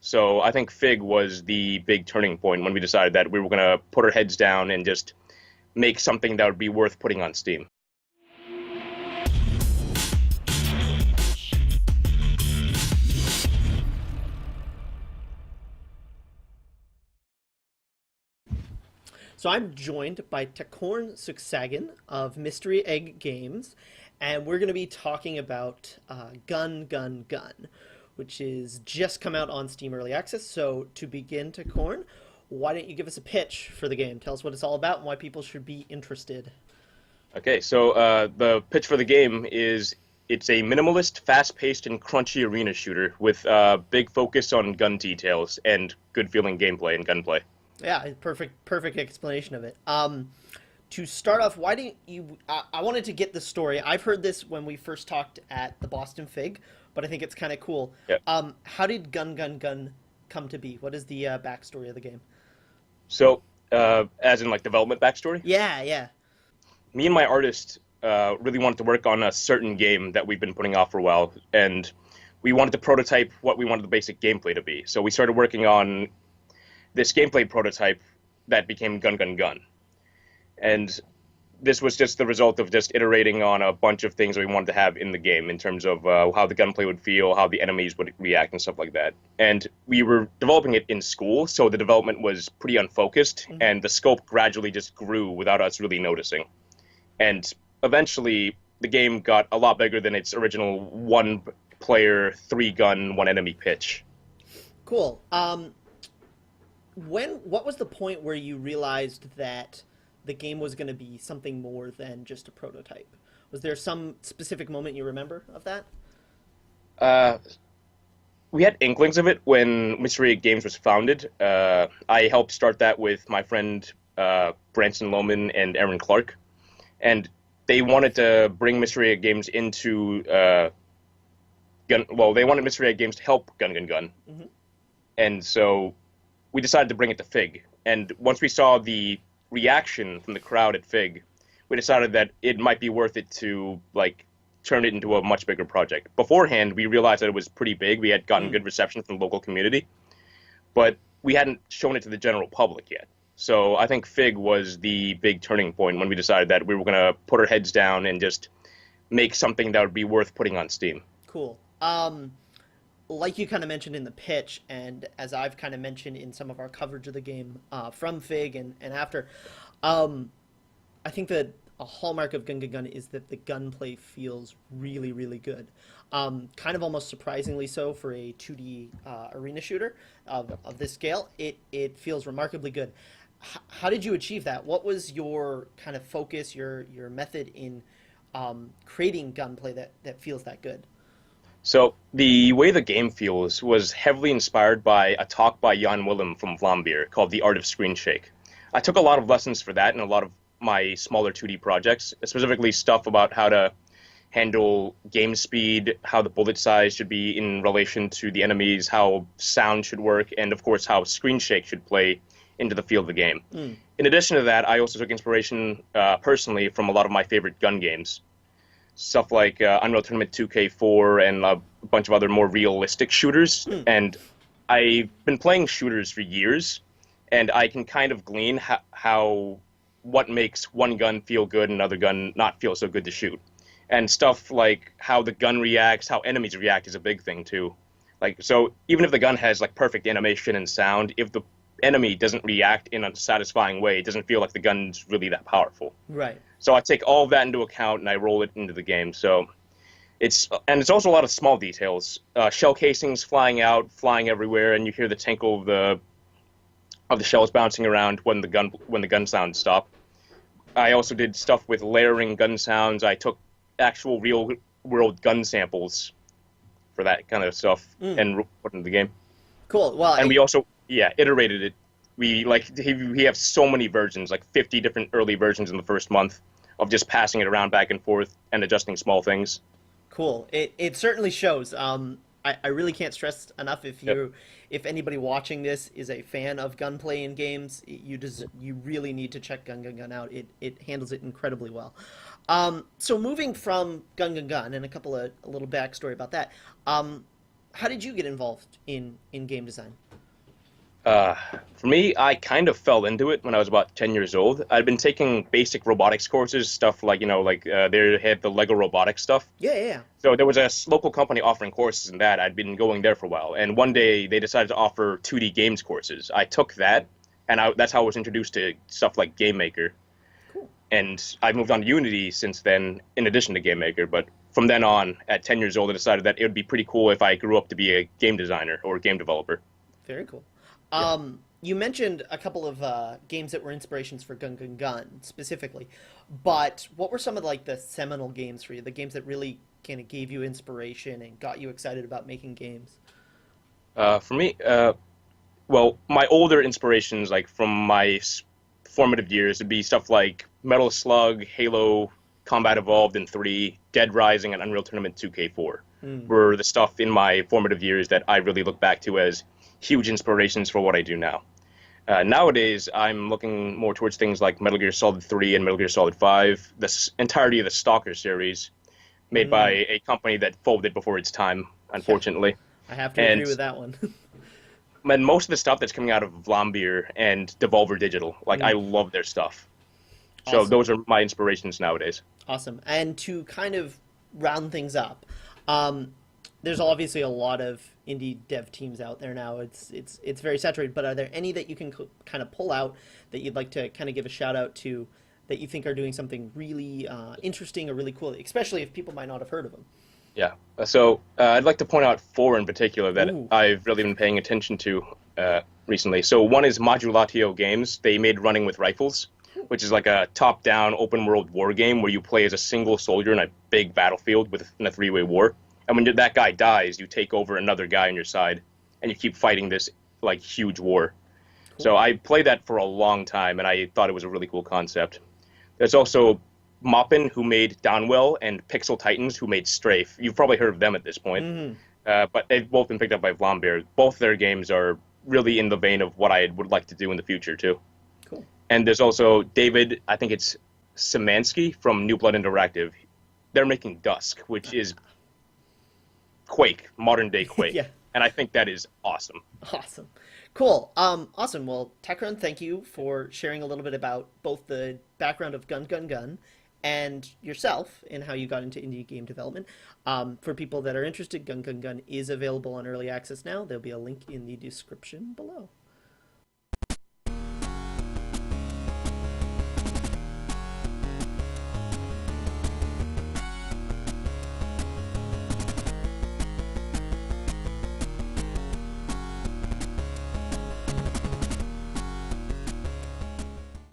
So I think Fig was the big turning point when we decided that we were going to put our heads down and just make something that would be worth putting on Steam. So I'm joined by Takorn Sueksagan of Mystery Egg Games, and we're going to be talking about Gun Gun Gun, which is just come out on Steam Early Access. So to begin, Takorn, why don't you give us a pitch for the game? Tell us what it's all about and why people should be interested. Okay, so the pitch for the game is it's a minimalist, fast-paced, and crunchy arena shooter with big focus on gun details and good-feeling gameplay and gunplay. Yeah, perfect explanation of it. To start off, why don't you? I wanted to get the story. I've heard this when we first talked at the Boston Fig, but I think it's kind of cool. Yeah. How did Gun Gun Gun come to be? What is the backstory of the game? So, as in like development backstory, Yeah. me and my artist really wanted to work on a certain game that we've been putting off for a while, and we wanted to prototype what we wanted the basic gameplay to be. So we started working on this gameplay prototype that became Gun Gun Gun. And this was just the result of just iterating on a bunch of things that we wanted to have in the game in terms of how the gunplay would feel, how the enemies would react, and stuff like that. And we were developing it in school, so the development was pretty unfocused, and the scope gradually just grew without us really noticing. And eventually, the game got a lot bigger than its original one-player, three-gun, one-enemy pitch. Cool. What was the point where you realized that the game was going to be something more than just a prototype? Was there some specific moment you remember of that? We had inklings of it when Mystery Games was founded. I helped start that with my friend Branson Lohman and Aaron Clark, and they wanted to bring Mystery Games into they wanted Mystery Games to help Gun Gun Gun, and so we decided to bring it to Fig. And once we saw the reaction from the crowd at Fig, we decided that it might be worth it to turn it into a much bigger project. Beforehand, we realized that it was pretty big. We had gotten good reception from the local community, but we hadn't shown it to the general public yet. So I think Fig was the big turning point when we decided that we were going to put our heads down and just make something that would be worth putting on Steam. Cool. Like you kind of mentioned in the pitch, and as I've kind of mentioned in some of our coverage of the game from Fig and after, I think that a hallmark of Gun Gun Gun is that the gunplay feels really, really good. Kind of almost surprisingly so for a 2D arena shooter of this scale. It feels remarkably good. How did you achieve that? What was your kind of focus, your method in creating gunplay that feels that good? So the way the game feels was heavily inspired by a talk by Jan Willem from Vlambeer called The Art of Screen Shake. I took a lot of lessons for that in a lot of my smaller 2D projects, specifically stuff about how to handle game speed, how the bullet size should be in relation to the enemies, how sound should work, and of course how screen shake should play into the feel of the game. In addition to that, I also took inspiration personally from a lot of my favorite gun games. Stuff like Unreal Tournament 2K4 and a bunch of other more realistic shooters. And I've been playing shooters for years, and I can kind of glean what makes one gun feel good and another gun not feel so good to shoot. And stuff like how the gun reacts, how enemies react is a big thing too. So even if the gun has perfect animation and sound, if the enemy doesn't react in a satisfying way, it doesn't feel like the gun's really that powerful. Right. So I take all of that into account and I roll it into the game. So it's also a lot of small details. Shell casings flying out, flying everywhere, and you hear the tinkle of the shells bouncing around when the gun sounds stop. I also did stuff with layering gun sounds. I took actual real world gun samples for that kind of stuff and put into the game. Cool. Well, and we also iterated it. We have so many versions, 50 different early versions in the first month of just passing it around back and forth and adjusting small things. Cool. It certainly shows. I really can't stress enough if anybody watching this is a fan of gunplay in games, you really need to check Gun Gun Gun out. It handles it incredibly well. So moving from Gun Gun Gun and a little backstory about that. how did you get involved in game design? Uh, for me, I kind of fell into it when I was about 10 years old. I'd been taking basic robotics courses, stuff like, they had the Lego robotics stuff. Yeah, yeah, yeah. So there was a local company offering courses in that. I'd been going there for a while. And one day they decided to offer 2D games courses. I took that, and that's how I was introduced to stuff like Game Maker. Cool. And I've moved on to Unity since then, in addition to Game Maker. But from then on, at 10 years old, I decided that it would be pretty cool if I grew up to be a game designer or a game developer. Very cool. Yeah. You mentioned a couple of games that were inspirations for Gun Gun Gun specifically, but what were some of like the seminal games for you? The games that really kind of gave you inspiration and got you excited about making games? For me, well, my older inspirations, like from my formative years, would be stuff like Metal Slug, Halo, Combat Evolved in 3, Dead Rising, and Unreal Tournament 2K4 Mm. were the stuff in my formative years that I really look back to as huge inspirations for what I do now. Nowadays, I'm looking more towards things like Metal Gear Solid 3 and Metal Gear Solid 5, the entirety of the Stalker series, made by Mm. a company that folded before its time, Yeah, unfortunately. I have to And agree with that one. and most of the stuff that's coming out of Vlambeer and Devolver Digital, like I Mm. love their stuff. So Awesome. those are my inspirations nowadays. Awesome. And to kind of round things up, um, there's obviously a lot of indie dev teams out there now. It's very saturated. But are there any that you can kind of pull out that you'd like to kind of give a shout out to that you think are doing something really interesting or really cool, especially if people might not have heard of them? Yeah. I'd like to point out four in particular that Ooh. I've really been paying attention to recently. So one is Modulatio Games. They made Running with Rifles, which is like a top-down open-world war game where you play as a single soldier in a big battlefield in a three-way war. And when that guy dies, you take over another guy on your side, and you keep fighting this like huge war. Cool. So I played that for a long time, and I thought it was a really cool concept. There's also Moppin, who made Downwell, and Pixel Titans, who made Strafe. You've probably heard of them at this point, Hmm. but they've both been picked up by Vlambeer. Both their games are really in the vein of what I would like to do in the future, too. Cool. And there's also David, I think it's Szymanski from New Blood Interactive. They're making Dusk, which is Quake, modern-day Quake. Yeah. And I think that is awesome. Awesome. Cool. Awesome. Well, Takorn, thank you for sharing a little bit about both the background of Gun Gun Gun and yourself and how you got into indie game development. For people that are interested, Gun Gun Gun is available on early access now. There'll be a link in the description below.